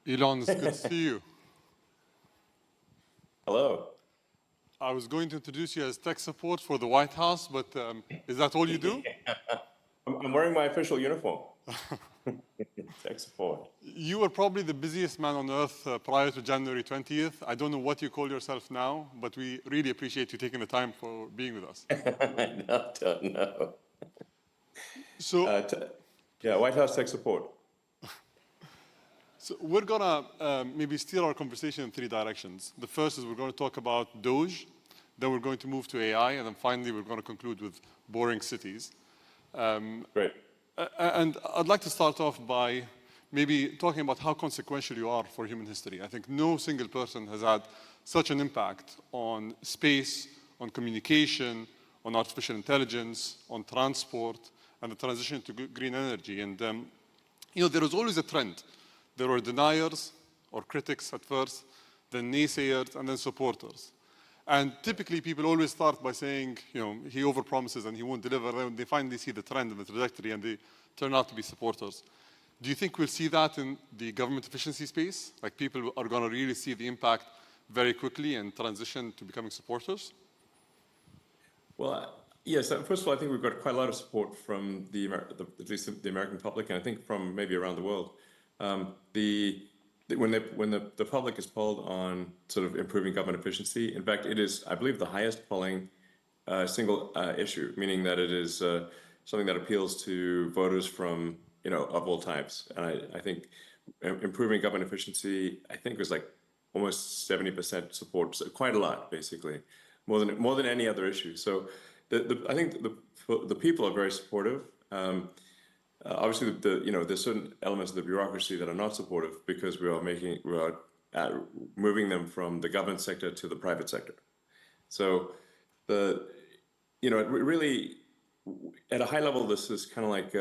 Elon, it's good to see you. Hello. I was going to introduce you as tech support for the White House, but is that all you do? I'm wearing my official uniform. Tech support. You were probably the busiest man on earth prior to January 20th. I don't know what you call yourself now, but we really appreciate you taking the time for being with us. No. So, White House tech support. So we're gonna maybe steer our conversation in three directions. The first is we're going to talk about DOGE, then we're going to move to AI, and then finally we're going to conclude with boring cities. Great. And I'd like to start off by maybe talking about how consequential you are for human history. I think no single person has had such an impact on space, on communication, on artificial intelligence, on transport, and the transition to green energy. And there was always a trend. There were deniers or critics at first, then naysayers, and then supporters. And typically, people always start by saying, he overpromises and he won't deliver. Then they finally see the trend and the trajectory, and they turn out to be supporters. Do you think we'll see that in the government efficiency space? Like people are going to really see the impact very quickly and transition to becoming supporters? Well, yes. First of all, I think we've got quite a lot of support from at least the American public, and I think from maybe around the world. When the public is polled on sort of improving government efficiency, in fact, it is, I believe, the highest polling single issue, meaning that it is something that appeals to voters from of all types. And I think improving government efficiency, I think, was like almost 70% support, so quite a lot, basically, more than any other issue. So I think the people are very supportive. Obviously, there's certain elements of the bureaucracy that are not supportive because we are moving them from the government sector to the private sector. So really, at a high level, this is kind of like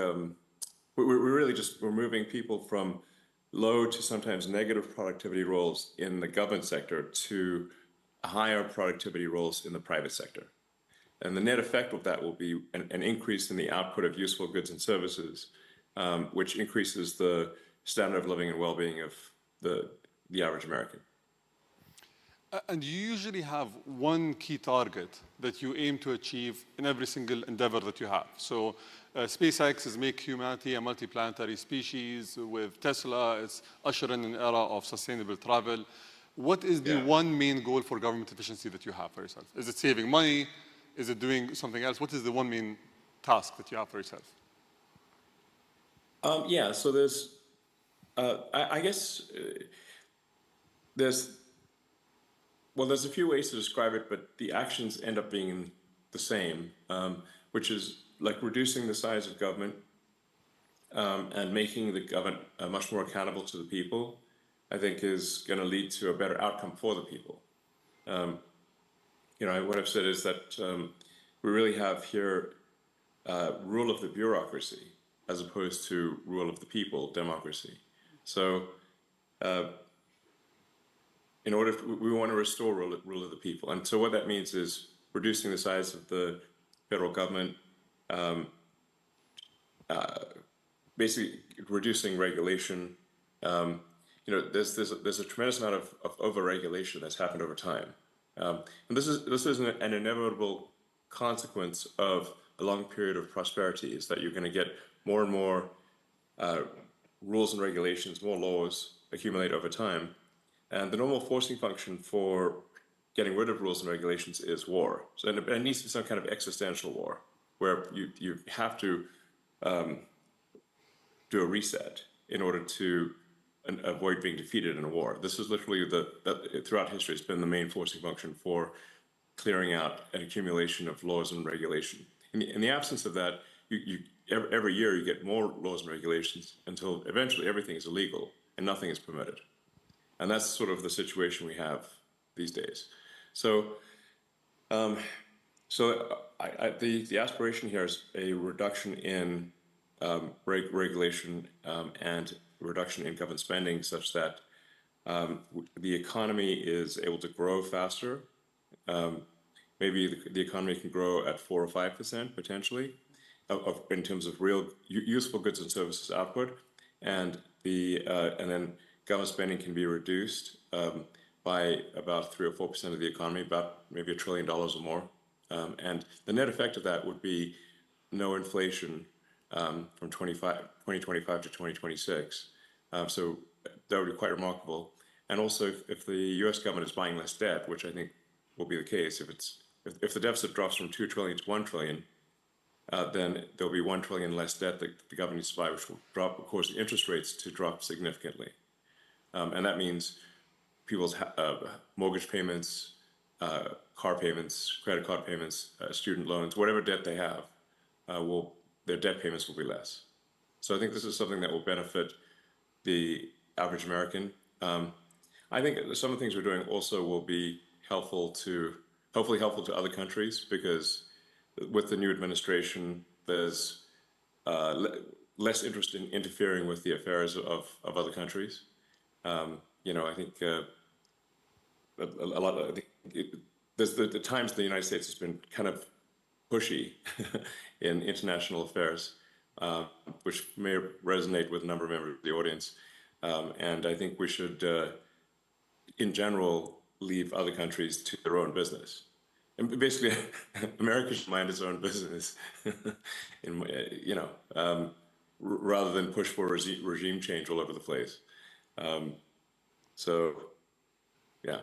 we're moving people from low to sometimes negative productivity roles in the government sector to higher productivity roles in the private sector. And the net effect of that will be an increase in the output of useful goods and services, which increases the standard of living and well-being of the average American. And you usually have one key target that you aim to achieve in every single endeavor that you have. So SpaceX is make humanity a multiplanetary species. With Tesla, it's usher in an era of sustainable travel. What is the one main goal for government efficiency that you have for yourself? Is it saving money? Is it doing something else? What is the one main task that you have for yourself? So there's, I guess, there's a few ways to describe it, but the actions end up being the same, which is like reducing the size of government and making the government much more accountable to the people, I think is going to lead to a better outcome for the people. What I've said is that we really have here rule of the bureaucracy as opposed to rule of the people, democracy. So we want to restore rule of the people. And so what that means is reducing the size of the federal government, basically reducing regulation. There's a tremendous amount of over-regulation that's happened over time. And this is an inevitable consequence of a long period of prosperity, is that you're going to get more and more rules and regulations, more laws accumulate over time. And the normal forcing function for getting rid of rules and regulations is war. So it needs to be some kind of existential war, where you have to do a reset in order to avoid being defeated in a war. This is literally throughout history, it's been the main forcing function for clearing out an accumulation of laws and regulation. In the absence of that, every year you get more laws and regulations until eventually everything is illegal and nothing is permitted. And that's sort of the situation we have these days. So, the aspiration here is a reduction in regulation and reduction in government spending, such that the economy is able to grow faster. Maybe the economy can grow at 4 or 5% potentially, in terms of real useful goods and services output, and then government spending can be reduced by about 3 or 4% of the economy, about maybe $1 trillion or more. And the net effect of that would be no inflation from 2025 to 2026. So that would be quite remarkable. And also, if the U.S. government is buying less debt, which I think will be the case, if the deficit drops from 2 trillion to 1 trillion, then there'll be 1 trillion less debt that the government needs to buy, which will drop, of course, interest rates to drop significantly. And that means people's mortgage payments, car payments, credit card payments, student loans, whatever debt they have, their debt payments will be less. So I think this is something that will benefit the average American. I think some of the things we're doing also will be hopefully helpful to other countries, because with the new administration, there's less interest in interfering with the affairs of other countries. I think there's the times the United States has been kind of pushy in international affairs, which may resonate with a number of members of the audience. And I think we should, in general, leave other countries to their own business. And basically, America should mind its own business, rather than push for regime change all over the place. So I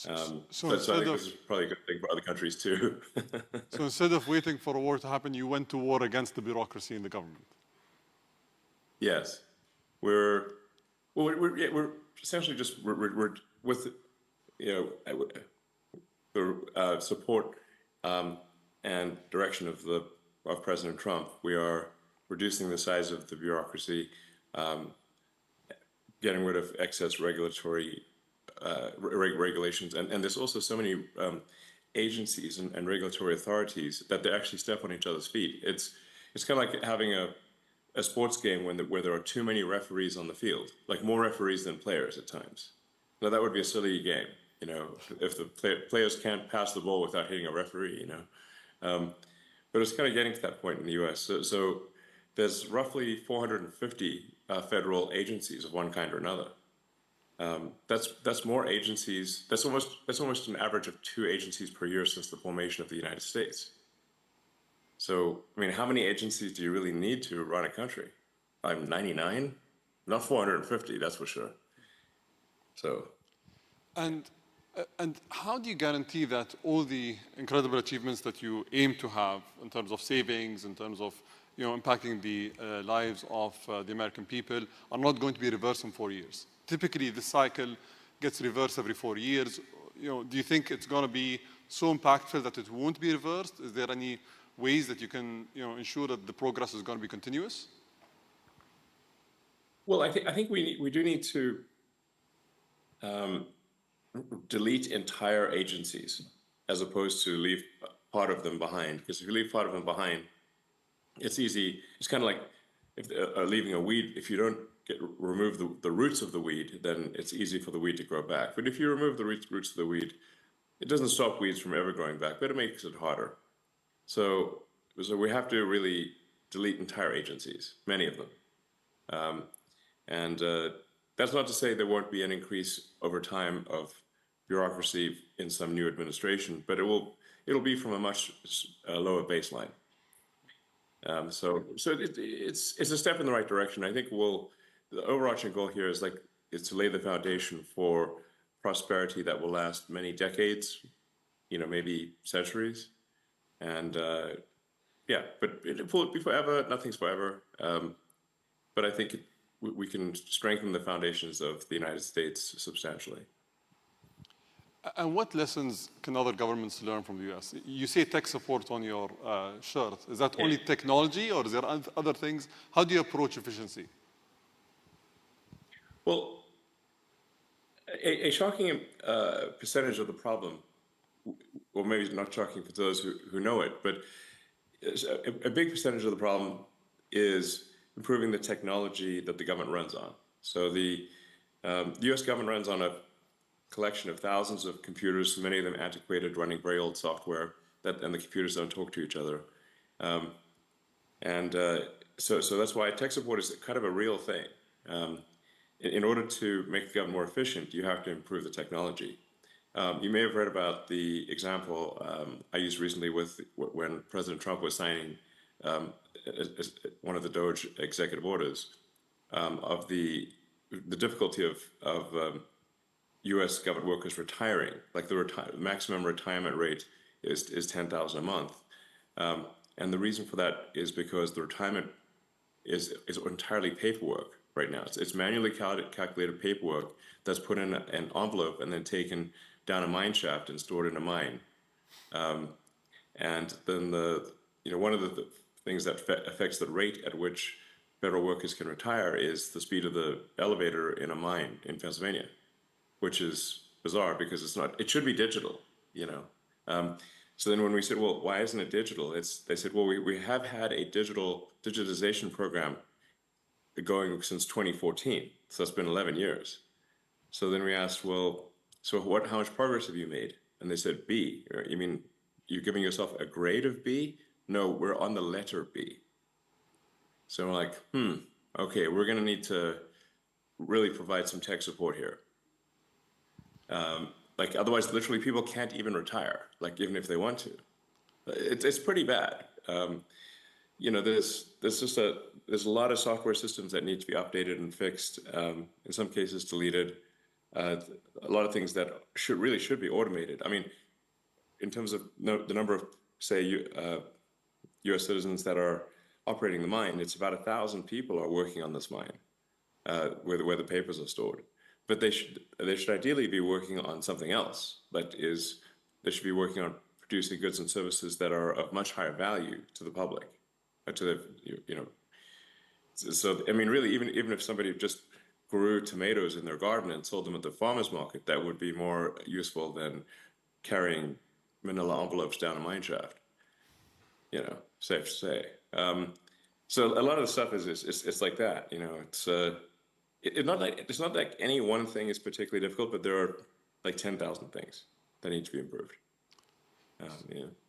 think this is probably a good thing for other countries too. So instead of waiting for a war to happen, you went to war against the bureaucracy in the government. Yes, we're essentially just we're with the support and direction of President Trump. We are reducing the size of the bureaucracy, getting rid of excess regulatory regulations, and there's also so many agencies and regulatory authorities that they actually step on each other's feet. It's kind of like having a sports game where there are too many referees on the field, like more referees than players at times. Now that would be a silly game, if the players can't pass the ball without hitting a referee, But it's kind of getting to that point in the U.S. So there's roughly 450 federal agencies of one kind or another. That's more agencies. That's almost an average of 2 agencies per year since the formation of the United States. So, I mean, how many agencies do you really need to run a country? I'm 99, not 450, that's for sure. So. And how do you guarantee that all the incredible achievements that you aim to have in terms of savings, in terms of impacting the lives of the American people, are not going to be reversed in 4 years? Typically, the cycle gets reversed every 4 years. Do you think it's going to be so impactful that it won't be reversed? Is there any ways that you can ensure that the progress is going to be continuous? Well, I think we do need to delete entire agencies as opposed to leave part of them behind. Because if you leave part of them behind, it's easy. It's kind of like leaving a weed. If you don't remove the roots of the weed, then it's easy for the weed to grow back. But if you remove the roots of the weed, it doesn't stop weeds from ever growing back, but it makes it harder. So we have to really delete entire agencies, many of them. That's not to say there won't be an increase over time of bureaucracy in some new administration, but it'll be from a much lower baseline. So it's a step in the right direction. I think the overarching goal here is to lay the foundation for prosperity that will last many decades, maybe centuries. And but it will be forever. Nothing's forever. But I think we can strengthen the foundations of the United States substantially. And what lessons can other governments learn from the U.S.? You say tech support on your shirt. Is that only technology, or is there other things? How do you approach efficiency? Well, a shocking percentage of the problem, or maybe not shocking for those who know it, but a big percentage of the problem is improving the technology that the government runs on. So the U.S. government runs on a collection of thousands of computers, many of them antiquated, running very old software, and the computers don't talk to each other. So that's why tech support is kind of a real thing. in order to make the government more efficient, you have to improve the technology. You may have read about the example I used recently when President Trump was signing one of the DOGE executive orders of the difficulty of U.S. government workers retiring. Like the maximum retirement rate is 10,000 a month, and the reason for that is because the retirement is entirely paperwork right now. It's manually calculated paperwork that's put in an envelope and then taken down a mine shaft and stored in a mine. And then one of the things that affects the rate at which federal workers can retire is the speed of the elevator in a mine in Pennsylvania, which is bizarre because it's not. It should be digital, So then when we said, well, why isn't it digital? They said, well, we have had a digitization program going since 2014. So that's been 11 years. So then we asked, well, so how much progress have you made? And they said, B. You mean you're giving yourself a grade of B? No, we're on the letter B. So we're like, okay, we're going to need to really provide some tech support here. Like otherwise, literally, people can't even retire. Like even if they want to, it's pretty bad. There's a lot of software systems that need to be updated and fixed. In some cases, deleted. A lot of things that should be automated. I mean, in terms of the number of say U.S. citizens that are operating the mine, it's about 1,000 people are working on this mine, where the papers are stored. But they should ideally be working on something else. They should be working on producing goods and services that are of much higher value to the public, So I mean, really, even if somebody just grew tomatoes in their garden and sold them at the farmers market, that would be more useful than carrying manila envelopes down a mine shaft. Safe to say. So a lot of the stuff is like that. It's not like any one thing is particularly difficult, but there are like 10,000 things that need to be improved.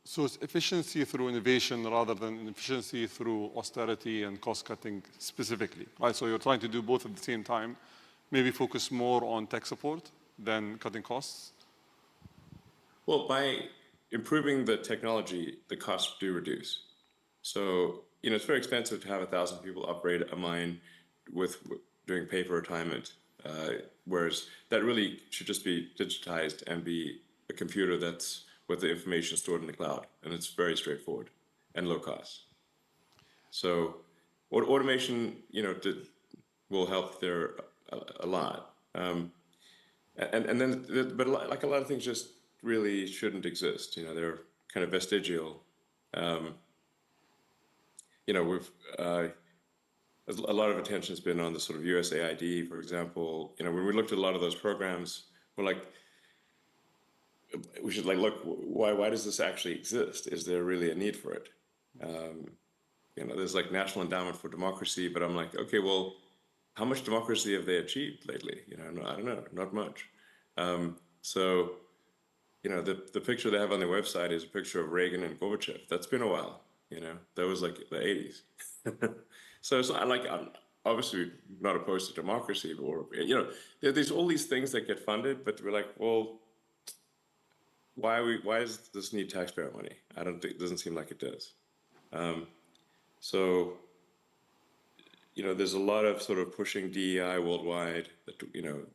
So it's efficiency through innovation rather than efficiency through austerity and cost cutting specifically, right? So you're trying to do both at the same time, maybe focus more on tech support than cutting costs? Well, by improving the technology, the costs do reduce. So, it's very expensive to have 1,000 people operate a mine doing paper retirement, whereas that really should just be digitized and be a computer that's with the information stored in the cloud, and it's very straightforward and low cost. So, automation, will help there a lot. But like a lot of things just really shouldn't exist. They're kind of vestigial. A lot of attention has been on the sort of USAID, for example. When we looked at a lot of those programs, we're like, we should look, why does this actually exist? Is there really a need for it? There's like National Endowment for Democracy, but I'm like, okay, well, how much democracy have they achieved lately? I don't know, not much. So, the picture they have on their website is a picture of Reagan and Gorbachev. That's been a while, that was like the 80s. So it's not like I'm obviously not opposed to democracy, or there's all these things that get funded, but we're like, well, why does this need taxpayer money? It doesn't seem like it does. So there's a lot of sort of pushing DEI worldwide that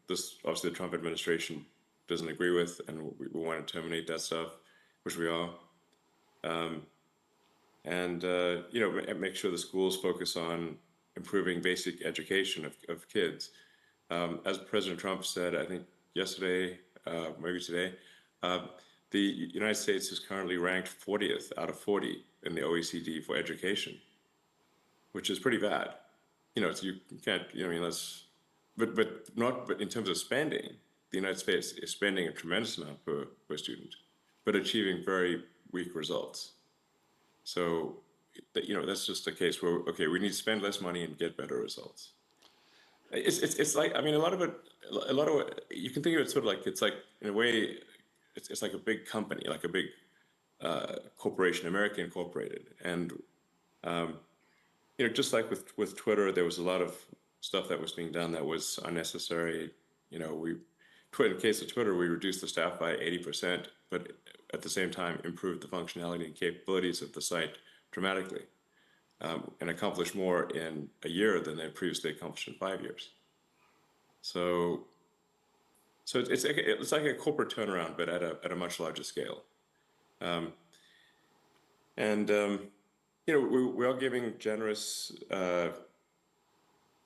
this obviously the Trump administration doesn't agree with, and we want to terminate that stuff, which we are. Make sure the schools focus on improving basic education of kids. As President Trump said, I think yesterday, maybe today, the United States is currently ranked 40th out of 40 in the OECD for education, which is pretty bad. You can't, but in terms of spending, the United States is spending a tremendous amount per student, but achieving very weak results. So, that's just a case where, okay, we need to spend less money and get better results. It's like, I mean, a lot of it, you can think of it sort of like, it's like, in a way, it's like a big company, like a big corporation, American Incorporated. And, just like with Twitter, there was a lot of stuff that was being done that was unnecessary. In the case of Twitter, we reduced the staff by 80%, but at the same time improved the functionality and capabilities of the site dramatically, and accomplished more in a year than they previously accomplished in 5 years. So it's like a corporate turnaround, but at a much larger scale. We are giving generous,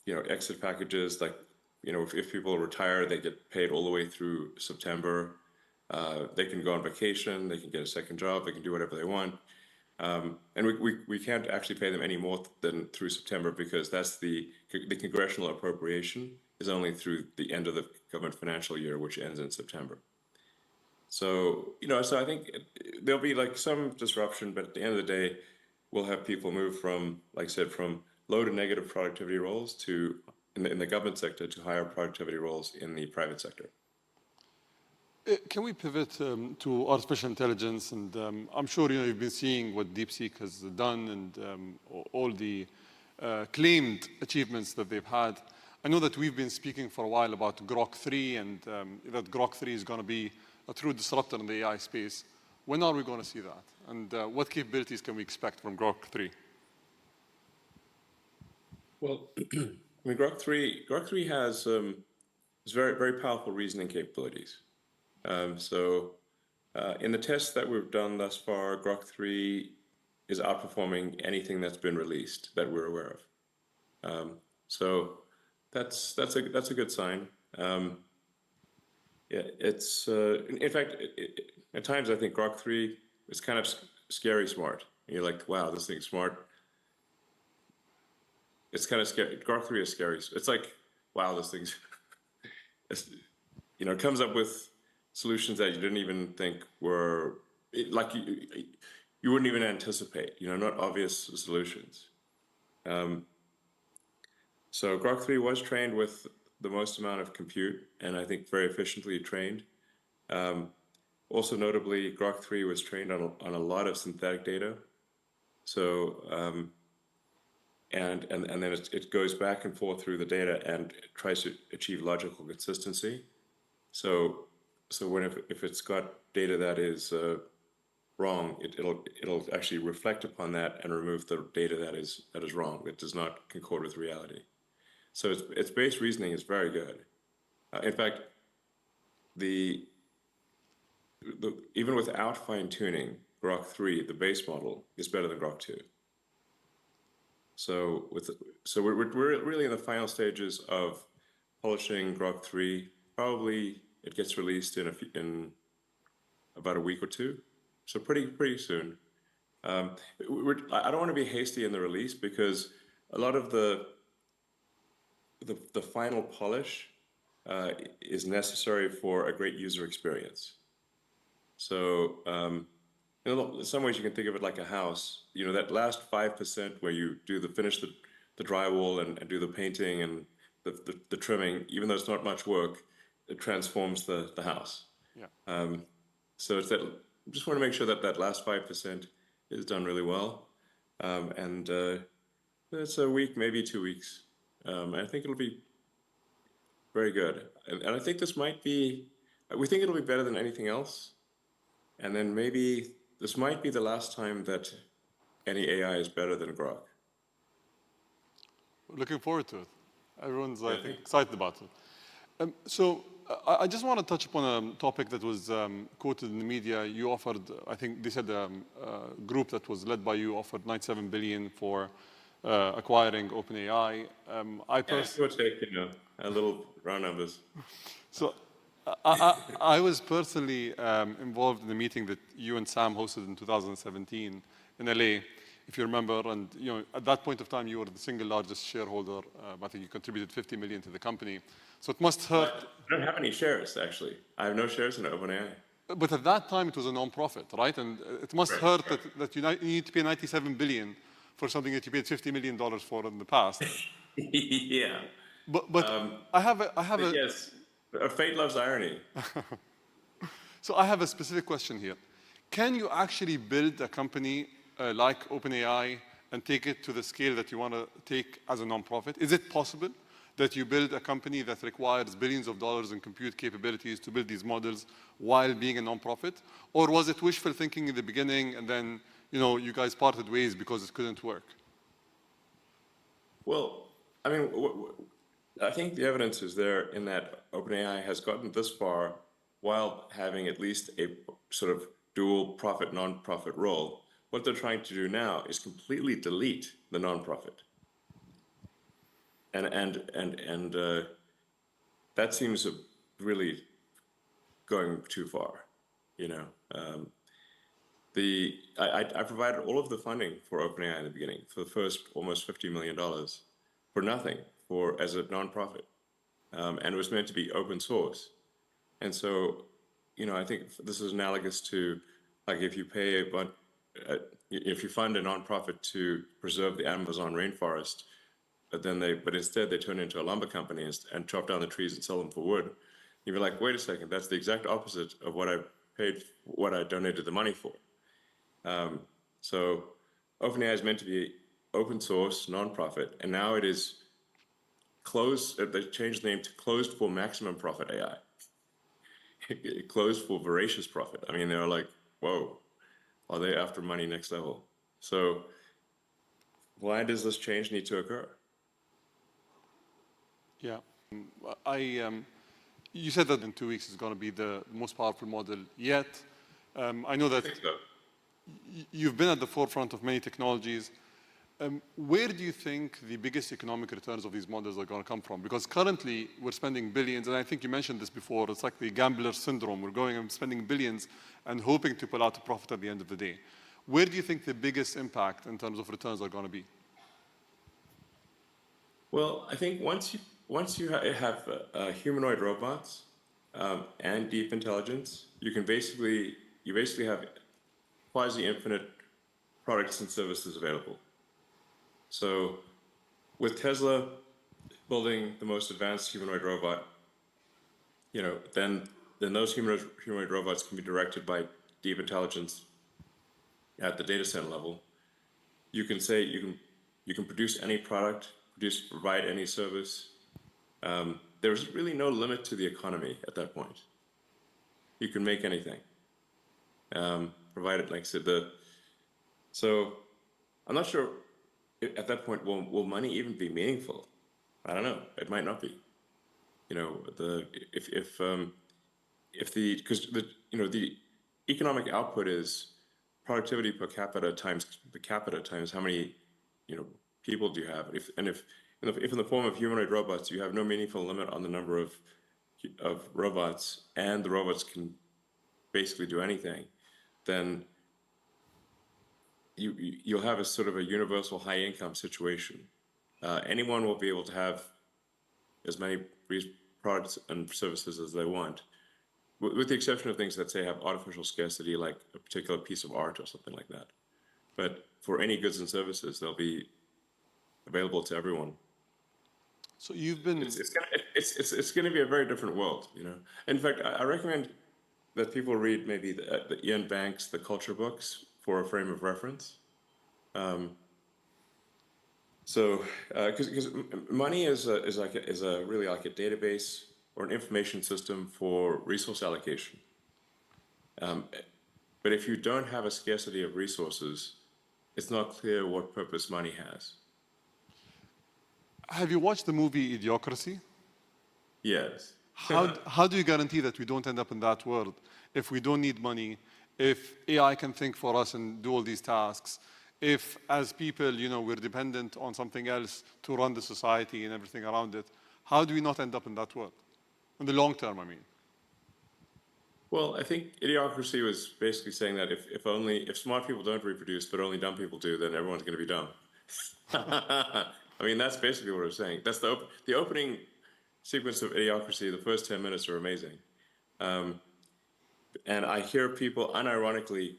exit packages. Like, if people retire, they get paid all the way through September. They can go on vacation. They can get a second job. They can do whatever they want. And we can't actually pay them any more than through September, because that's the congressional appropriation is only through the end of the government financial year, which ends in September. So, so I think there'll be like some disruption, but at the end of the day, we'll have people move from, like I said, from low to negative productivity roles to, in the government sector, to higher productivity roles in the private sector. Can we pivot to artificial intelligence? And I'm sure you've been seeing what DeepSeek has done and all the claimed achievements that they've had. I know that we've been speaking for a while about Grok 3 and that Grok 3 is going to be a true disruptor in the AI space. When are we going to see that? And what capabilities can we expect from Grok 3? Well, I mean, Grok 3 has very, very powerful reasoning capabilities. In the tests that we've done thus far, Grok 3 is outperforming anything that's been released that we're aware of. So that's a good sign. It's in fact, at times I think Grok 3 is kind of scary smart. And you're like, wow, this thing's smart. It's kind of scary. Grok 3 is scary. It's like, wow, this thing's, it comes up with solutions that you didn't even think were, like you wouldn't even anticipate, not obvious solutions. So Grok 3 was trained with the most amount of compute, and I think very efficiently trained. Also notably, Grok 3 was trained on a lot of synthetic data. So, and then it goes back and forth through the data and tries to achieve logical consistency. So if it's got data that is wrong, it'll actually reflect upon that and remove the data that is wrong, that does not concord with reality. So its base reasoning is very good. In fact, even without fine tuning, Grok 3, the base model, is better than Grok 2. So we're really in the final stages of polishing Grok 3. Probably it gets released in about a week or two, so pretty soon. I don't want to be hasty in the release, because a lot of the final polish is necessary for a great user experience. So in some ways you can think of it like a house. That last 5% where you finish the drywall and do the painting and the trimming, even though it's not much work, it transforms the house. Yeah. So it's that. Just want to make sure that last 5% is done really well, and it's a week, maybe 2 weeks. I think it'll be very good, and I think this might be. We think it'll be better than anything else, and then maybe this might be the last time that any AI is better than Grok. Looking forward to it. Everyone's, I think, excited about it. So I just want to touch upon a topic that was quoted in the media. You offered, I think they said a group that was led by you offered $97 billion for acquiring OpenAI. I would take, a little round numbers. So I was personally involved in the meeting that you and Sam hosted in 2017 in LA, if you remember. And at that point of time, you were the single largest shareholder. I think you contributed $50 million to the company. So it must hurt. I don't have any shares, actually. I have no shares in OpenAI. But at that time, it was a non-profit, right? And it must hurt that you need to pay $97 billion for something that you paid $50 million for in the past. Yeah. But I have a yes. Fate loves irony. So I have a specific question here. Can you actually build a company like OpenAI and take it to the scale that you want to take as a nonprofit? Is it possible? that you build a company that requires billions of dollars in compute capabilities to build these models while being a nonprofit? Or was it wishful thinking in the beginning and then you guys parted ways because it couldn't work? Well, I mean, I think the evidence is there in that OpenAI has gotten this far while having at least a sort of dual profit, non-profit role. What they're trying to do now is completely delete the non-profit. And that seems really going too far, I provided all of the funding for OpenAI in the beginning for the first almost $50 million for nothing as a nonprofit, and it was meant to be open source. And so, I think this is analogous to like if you pay if you fund a nonprofit to preserve the Amazon rainforest, but instead they turn into a lumber company and chop down the trees and sell them for wood. You'd be like, wait a second, that's the exact opposite of what I donated the money for. So OpenAI is meant to be open source, nonprofit, and now it is closed. They changed the name to closed for maximum profit AI. Closed for voracious profit. I mean, they're like, whoa, are they after money next level? So why does this change need to occur? Yeah, you said that in 2 weeks is going to be the most powerful model yet. I know that I think so. You've been at the forefront of many technologies. Where do you think the biggest economic returns of these models are going to come from? Because currently we're spending billions, and I think you mentioned this before, it's like the gambler syndrome. We're going and spending billions and hoping to pull out a profit at the end of the day. Where do you think the biggest impact in terms of returns are going to be? Well, I think once you have humanoid robots and deep intelligence, you basically have quasi-infinite products and services available. So with Tesla building the most advanced humanoid robot, then those humanoid robots can be directed by deep intelligence at the data center level. You can say you can produce any product, provide any service. There's really no limit to the economy at that point. You can make anything, provided, like I said, so I'm not sure at that point will money even be meaningful. I don't know. It might not be. Because the economic output is productivity per capita times how many people do you have. If in the form of humanoid robots you have no meaningful limit on the number of robots, and the robots can basically do anything, then you'll have a sort of a universal high income situation. Anyone will be able to have as many products and services as they want, with the exception of things that say have artificial scarcity, like a particular piece of art or something like that. But for any goods and services, they'll be available to everyone. So you've been... It's going to be a very different world, In fact, I recommend that people read maybe the Ian Banks, The Culture books, for a frame of reference. Because money is really like a database or an information system for resource allocation. But if you don't have a scarcity of resources, it's not clear what purpose money has. Have you watched the movie Idiocracy? Yes. How do you guarantee that we don't end up in that world if we don't need money, if AI can think for us and do all these tasks, if as people, we're dependent on something else to run the society and everything around it? How do we not end up in that world? In the long term, I mean. Well, I think Idiocracy was basically saying that if smart people don't reproduce, but only dumb people do, then everyone's going to be dumb. I mean, that's basically what I was saying. That's the opening sequence of Idiocracy. The first 10 minutes are amazing. And I hear people unironically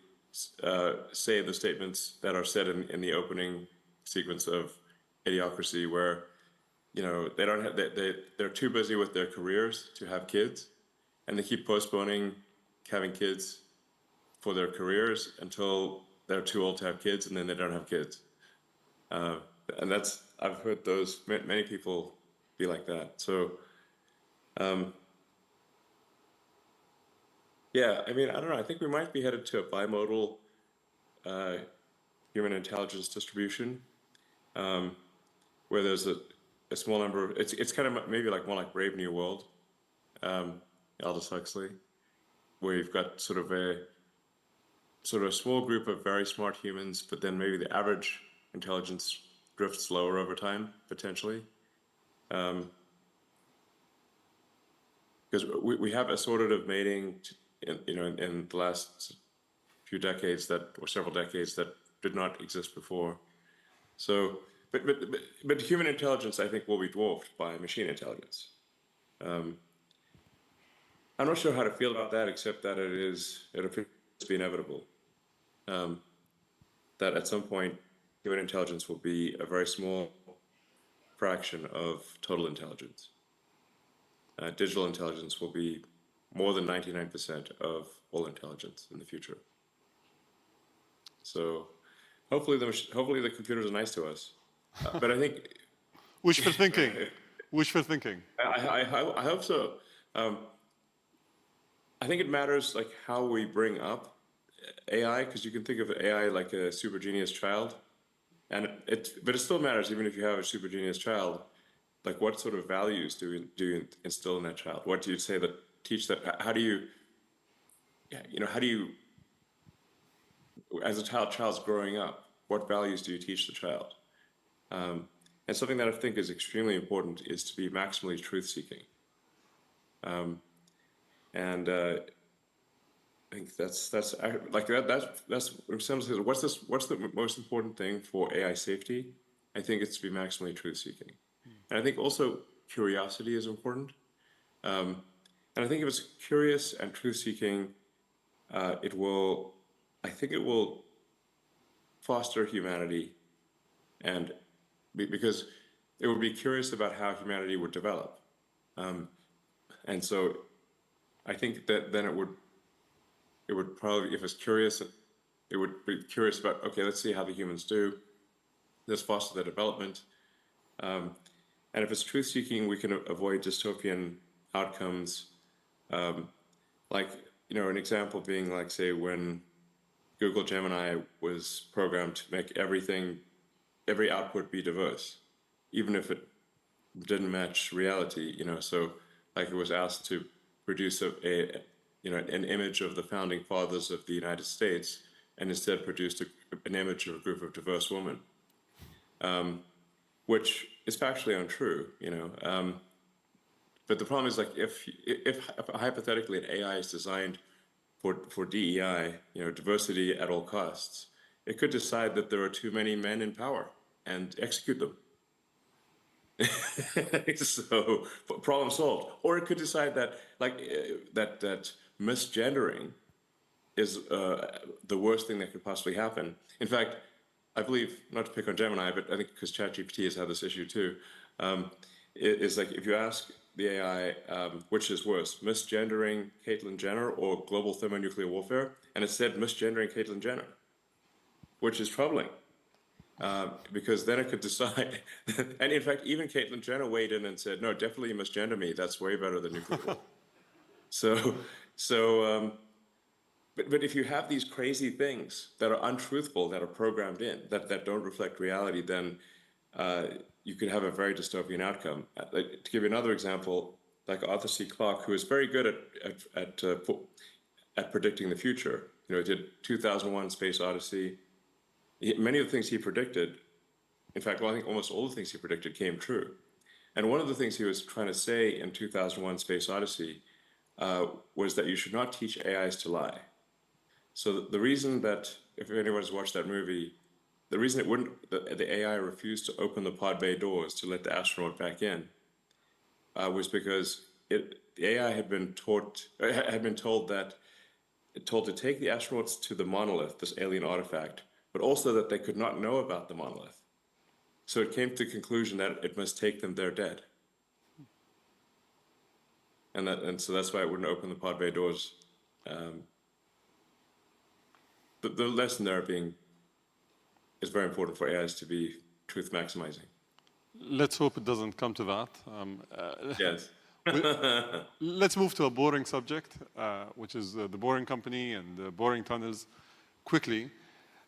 say the statements that are said in the opening sequence of Idiocracy, where they don't have they're too busy with their careers to have kids, and they keep postponing having kids for their careers until they're too old to have kids, and then they don't have kids. And I've heard many people be like that. So, yeah, I mean, I don't know. I think we might be headed to a bimodal human intelligence distribution, where there's a small number of, it's kind of maybe like more like Brave New World, Aldous Huxley, where you've got sort of a small group of very smart humans, but then maybe the average intelligence drifts lower over time, potentially. Because we have assortative mating, in the last few decades or several decades that did not exist before. So, but human intelligence, I think, will be dwarfed by machine intelligence. I'm not sure how to feel about that, except that it appears to be inevitable. That at some point, human intelligence will be a very small fraction of total intelligence. Digital intelligence will be more than 99% of all intelligence in the future. So, hopefully the computers are nice to us. But I think wishful thinking. Wishful thinking. I hope so. I think it matters like how we bring up AI, because you can think of AI like a super genius child, but it still matters even if you have a super genius child. Like, what sort of values do you instill in that child? What do you say that teach that? How do you, as a child's growing up, what values do you teach the child? And something that I think is extremely important is to be maximally truth-seeking. And I think that's like that's in some sense, what's the most important thing for AI safety? I think it's to be maximally truth-seeking. And I think also curiosity is important. And I think if it's curious and truth-seeking, I think it will foster humanity, and because it would be curious about how humanity would develop. And so I think that then it would probably, if it's curious, it would be curious about, okay, let's see how the humans do. Let's foster their development. And if it's truth-seeking, we can avoid dystopian outcomes. Like, an example being like, say, when Google Gemini was programmed to make every output be diverse, even if it didn't match reality, so like it was asked to produce an image of the founding fathers of the United States, and instead produced an image of a group of diverse women, which is factually untrue, But the problem is, like, if hypothetically an AI is designed for DEI, diversity at all costs, it could decide that there are too many men in power and execute them. So problem solved. Or it could decide that, like, that misgendering is the worst thing that could possibly happen. In fact, I believe, not to pick on Gemini, but I think because ChatGPT has had this issue too, it's like if you ask the AI, which is worse, misgendering Caitlyn Jenner or global thermonuclear warfare, and it said misgendering Caitlyn Jenner, which is troubling. Because then it could decide, and in fact, even Caitlyn Jenner weighed in and said, no, definitely misgender me. That's way better than nuclear war. But if you have these crazy things that are untruthful, that are programmed in, that don't reflect reality, then you could have a very dystopian outcome. To give you another example, like Arthur C. Clarke, who is very good at predicting the future. He did 2001: Space Odyssey. Many of the things he predicted, in fact, I think almost all the things he predicted came true. And one of the things he was trying to say in 2001: Space Odyssey was that you should not teach AIs to lie. So the reason that, if anyone's watched that movie, the reason the AI refused to open the pod bay doors to let the astronaut back in was because the AI had been told to take the astronauts to the monolith, this alien artifact, but also that they could not know about the monolith. So it came to the conclusion that it must take them there dead. And so that's why it wouldn't open the pod bay doors. The lesson there is very important for AIs to be truth maximizing. let's hope it doesn't come to that. Yes. Let's move to a boring subject, which is the Boring Company and the boring tunnels quickly.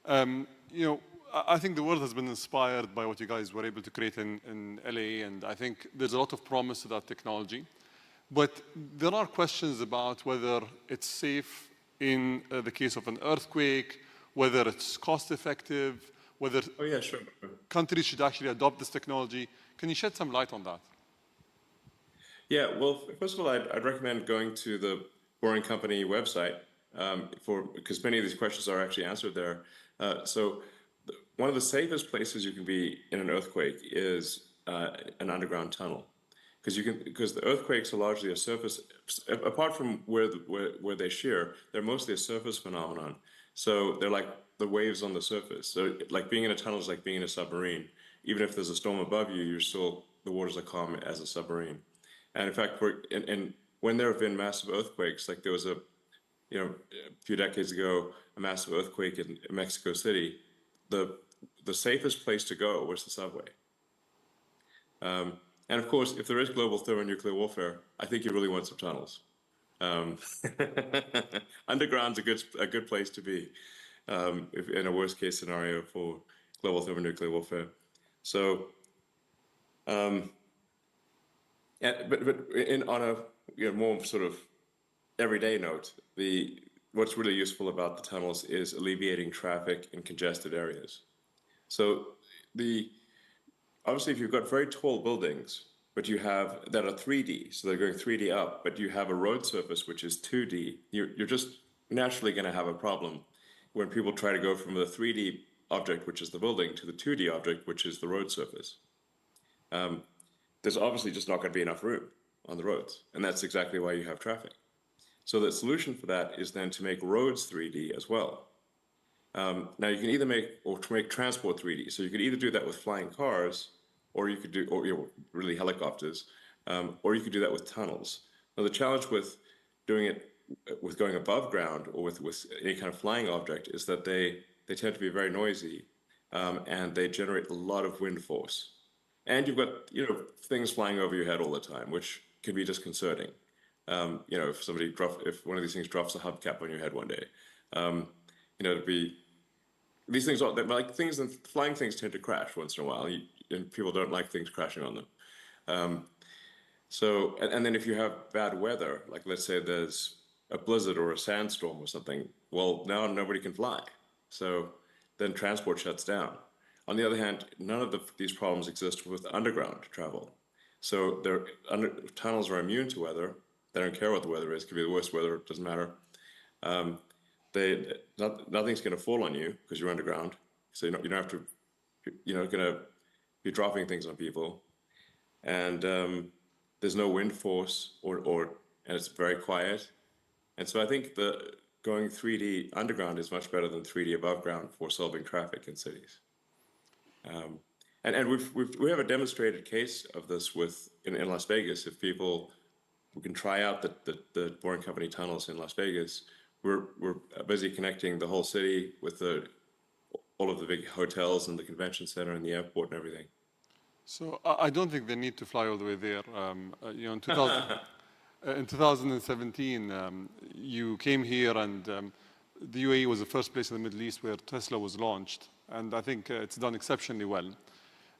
I think the world has been inspired by what you guys were able to create in LA, and I think there's a lot of promise to that technology. But there are questions about whether it's safe in the case of an earthquake, whether it's cost effective, whether countries should actually adopt this technology. Can you shed some light on that? Yeah, well, first of all, I'd recommend going to the Boring Company website because many of these questions are actually answered there. One of the safest places you can be in an earthquake is an underground tunnel, because the earthquakes are largely a surface. Apart from where they shear, they're mostly a surface phenomenon. So they're like the waves on the surface. So like being in a tunnel is like being in a submarine. Even if there's a storm above you, the waters are calm as a submarine. And in fact, when there have been massive earthquakes, like there was a few decades ago, a massive earthquake in Mexico City, the safest place to go was the subway. And of course, if there is global thermonuclear warfare, I think you really want some tunnels. Underground's a good place to be if in a worst case scenario for global thermonuclear warfare. So, on a more sort of everyday note, what's really useful about the tunnels is alleviating traffic in congested areas. So obviously if you've got very tall buildings, but that are 3D, so they're going 3D up, but you have a road surface which is 2D, you're just naturally going to have a problem when people try to go from the 3D object, which is the building, to the 2D object, which is the road surface. There's obviously just not going to be enough room on the roads, and that's exactly why you have traffic. So the solution for that is then to make roads 3D as well. Now you can either make transport 3D. So you could either do that with flying cars, or you could do, really helicopters, or you could do that with tunnels. Now the challenge with doing it with going above ground or with any kind of flying object is that they tend to be very noisy, and they generate a lot of wind force. And you've got things flying over your head all the time, which can be disconcerting. If one of these things drops a hubcap on your head one day, these things are like things, and flying things tend to crash once in a while, and people don't like things crashing on them. And then if you have bad weather, like let's say there's a blizzard or a sandstorm or something, well, now nobody can fly. So then transport shuts down. On the other hand, none of these problems exist with underground travel. So tunnels are immune to weather. They don't care what the weather is. It could be the worst weather. It doesn't matter. Nothing's going to fall on you because you're underground. So you don't have to. You're not going to be dropping things on people, and there's no wind force, and it's very quiet. And so I think going 3D underground is much better than 3D above ground for solving traffic in cities. And we have a demonstrated case of this in Las Vegas. If we can try out the Boring Company tunnels in Las Vegas. We're busy connecting the whole city with all of the big hotels and the convention center and the airport and everything. So I don't think they need to fly all the way there. In 2017, you came here, and the UAE was the first place in the Middle East where Tesla was launched, and I think it's done exceptionally well.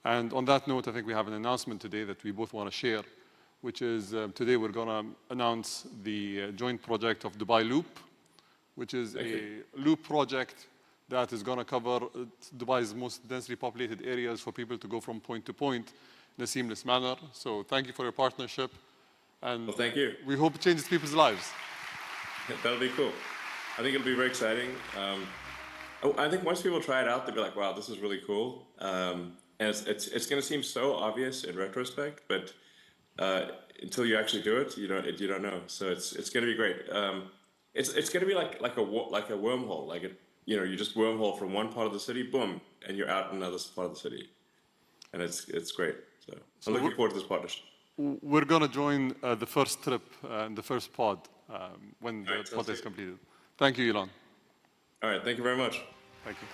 And on that note, I think we have an announcement today that we both want to share, which is today we're going to announce the joint project of Dubai Loop, which is a loop project that is going to cover Dubai's most densely populated areas for people to go from point to point in a seamless manner. So thank you for your partnership. And well, thank you. We hope it changes people's lives. That'll be cool. I think it'll be very exciting. I think once people try it out, they'll be like, wow, this is really cool. And it's going to seem so obvious in retrospect, but until you actually do it, you don't know. So it's going to be great. It's going to be like a wormhole. You just wormhole from one part of the city, boom, and you're out in another part of the city, and it's great. So I'm looking forward to this partnership. We're going to join the first trip and the first pod when the pod is completed. Thank you, Elon. All right, thank you very much. Thank you.